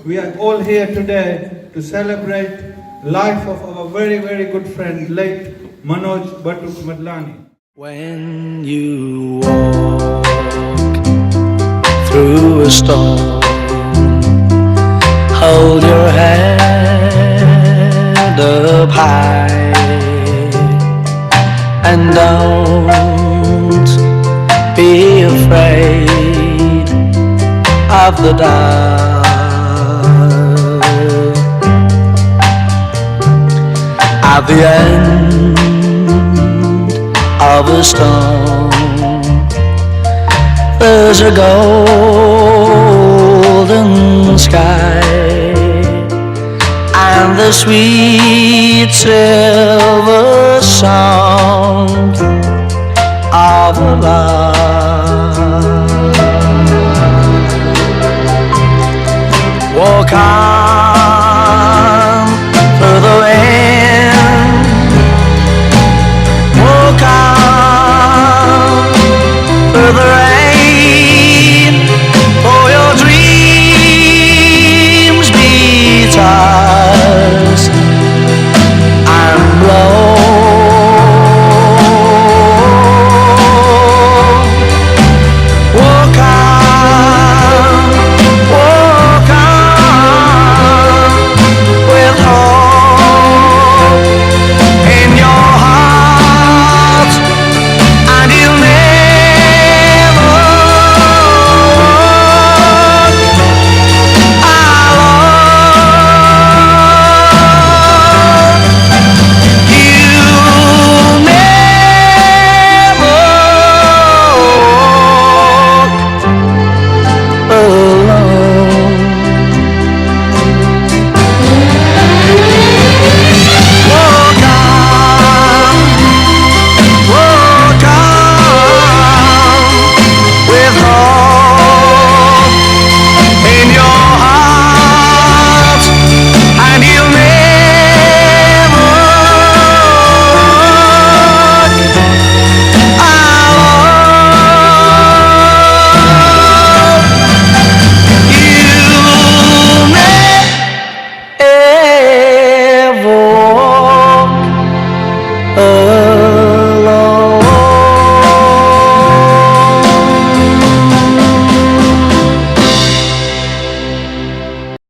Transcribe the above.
we are all here today to celebrate life of our very, very good friend, late Manoj Batuk Madlani. When you walk through a storm, hold your head up high and don't be afraid of the dark. At the end of a storm, there's a golden sky and the sweet silver sound of love. Walk on